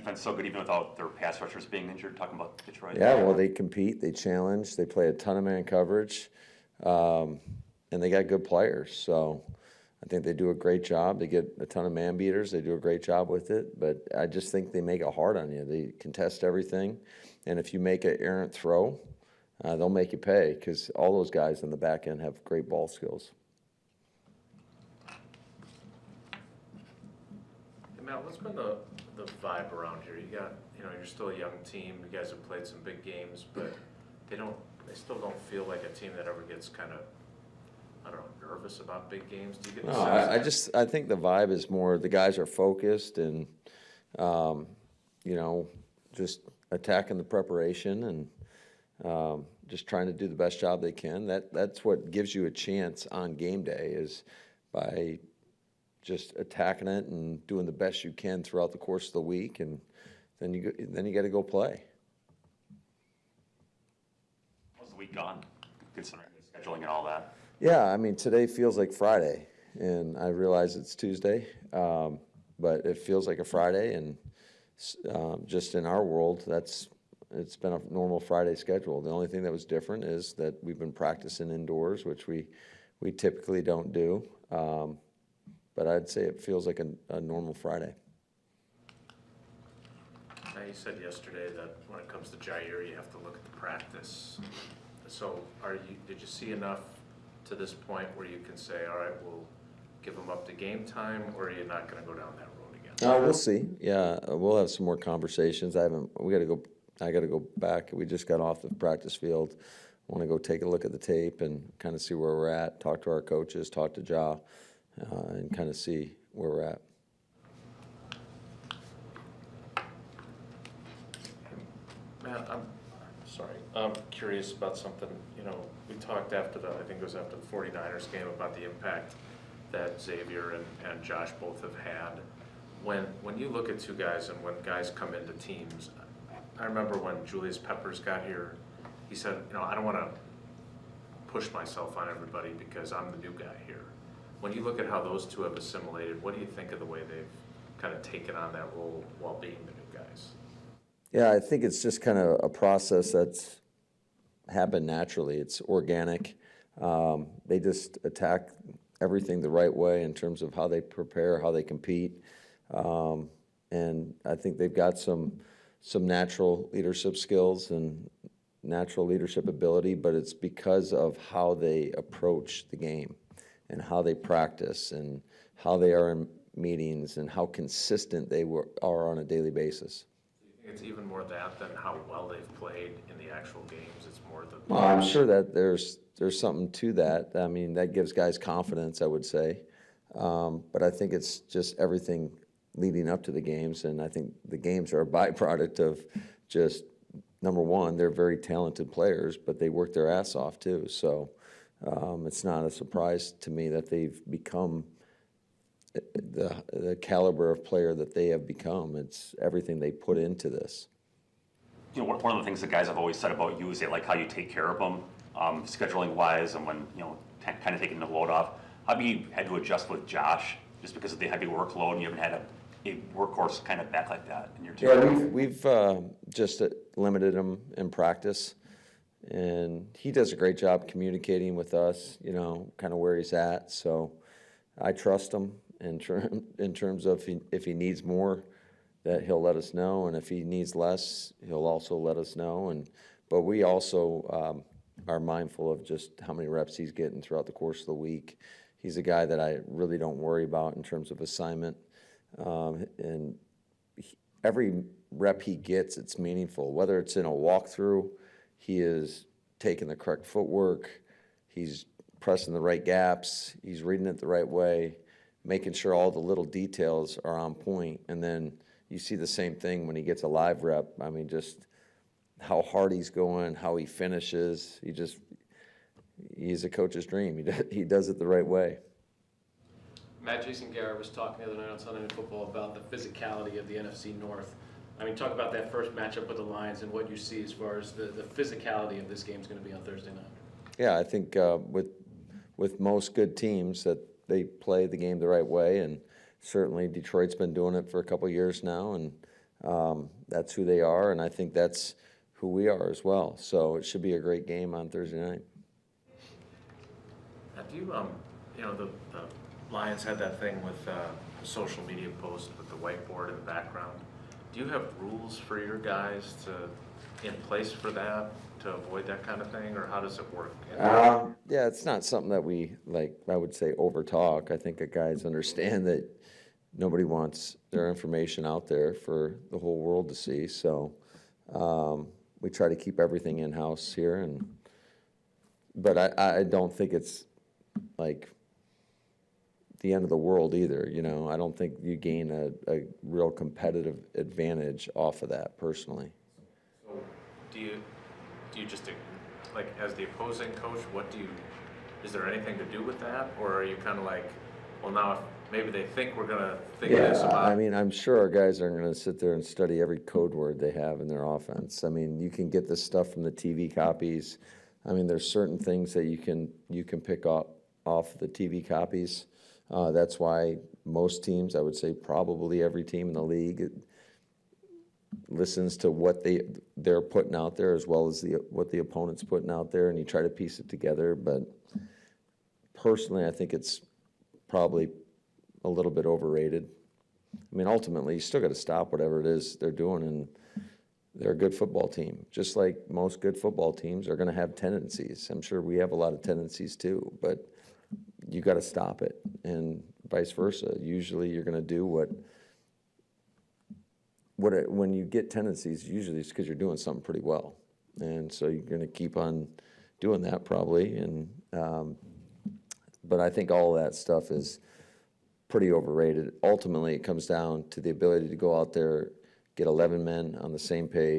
Defense so good even without their pass rushers being injured, talking about Detroit. Yeah, well, they compete, they challenge, they play a ton of man coverage, and they got good players. So I think they do a great job. They get a ton of man beaters. They do a great job with it. But I just think they make it hard on you. They contest everything. And if you make an errant throw, they'll make you pay because all those guys on the back end have great ball skills. Hey, Matt, what's been the vibe around here? You're still a young team. You guys have played some big games, but they still don't feel like a team that ever gets kind of, I don't know, nervous about big games. Do you get the sense? I think the vibe is more the guys are focused and, just attacking the preparation and just trying to do the best job they can. That's what gives you a chance on game day is by just attacking it and doing the best you can throughout the course of the week, and then you got to go play. How's the week gone, considering the scheduling and all that? Yeah, I mean, today feels like Friday, and I realize it's Tuesday, but it feels like a Friday, and just in our world, it's been a normal Friday schedule. The only thing that was different is that we've been practicing indoors, which we typically don't do, but I'd say it feels like a normal Friday. Now, you said yesterday that when it comes to Jair, you have to look at the practice. So did you see enough to this point where you can say, all right, we'll give him up to game time, or are you not going to go down that road again? We'll see. Yeah, we'll have some more conversations. I got to go back. We just got off the practice field. I want to go take a look at the tape and kind of see where we're at, talk to our coaches, talk to Ja, and kind of see where we're at. Matt, I'm curious about something. We talked I think it was after the 49ers game about the impact that Xavier and Josh both have had. When you look at two guys and when guys come into teams, I remember when Julius Peppers got here, he said, I don't want to push myself on everybody because I'm the new guy here. When you look at how those two have assimilated, what do you think of the way they've kind of taken on that role while being the new guys? Yeah, I think it's just kind of a process that's happened naturally. It's organic. They just attack everything the right way in terms of how they prepare, how they compete. And I think they've got some natural leadership skills and natural leadership ability, but it's because of how they approach the game and how they practice and how they are in meetings and how consistent they are on a daily basis. It's even more that than how well they've played in the actual games. It's more the. Well, I'm sure that there's something to that. I mean, that gives guys confidence, I would say. But I think it's just everything leading up to the games, and I think the games are a byproduct of just, number one, they're very talented players, but they work their ass off too. So it's not a surprise to me that they've become the caliber of player that they have become. It's everything they put into this. One of the things the guys have always said about you is they like how you take care of them, scheduling wise, and when kind of taking the load off. How have you had to adjust with Josh just because of the heavy workload, and you haven't had a workhorse kind of back like that in your team? Yeah, we've just limited him in practice, and he does a great job communicating with us. Kind of where he's at. So I trust him in terms of if he needs more, that he'll let us know, and if he needs less, he'll also let us know. But we also are mindful of just how many reps he's getting throughout the course of the week. He's a guy that I really don't worry about in terms of assignment, and every rep he gets, it's meaningful. Whether it's in a walkthrough, he is taking the correct footwork, he's pressing the right gaps, he's reading it the right way, making sure all the little details are on point, and then you see the same thing when he gets a live rep. I mean, just how hard he's going, how he finishes. He's a coach's dream. He does it the right way. Matt, Jason Garrett was talking the other night on Sunday Night Football about the physicality of the NFC North. I mean, talk about that first matchup with the Lions and what you see as far as the physicality of this game is going to be on Thursday night. Yeah, I think with most good teams that they play the game the right way, and certainly Detroit's been doing it for a couple of years now, and That's who they are, and I think that's who we are as well. So it should be a great game on Thursday night. Do you, the Lions had that thing with the social media post with the whiteboard in the background. Do you have rules for your guys in place for that, to avoid that kind of thing, or how does it work? Yeah, it's not something that we, I would say, over talk. I think that guys understand that nobody wants their information out there for the whole world to see. So we try to keep everything in-house here. But I don't think it's like the end of the world either. I don't think you gain a real competitive advantage off of that personally. So do you just, like, as the opposing coach, is there anything to do with that? Or are you kind of like, well, now if maybe they think we're going to think this about? I mean, I'm sure our guys aren't going to sit there and study every code word they have in their offense. I mean, you can get this stuff from the TV copies. I mean, there's certain things that you can pick up off the TV copies. That's why most teams, I would say probably every team in the league, listens to what they're putting out there as well as what the opponent's putting out there, and you try to piece it together. But personally, I think it's probably a little bit overrated. I mean, ultimately, you still got to stop whatever it is they're doing, and they're a good football team. Just like most good football teams are going to have tendencies. I'm sure we have a lot of tendencies too, but you got to stop it, and vice versa. Usually you're going to do when you get tendencies, usually it's because you're doing something pretty well. And so you're going to keep on doing that probably. And but I think all of that stuff is pretty overrated. Ultimately, it comes down to the ability to go out there, get 11 men on the same page,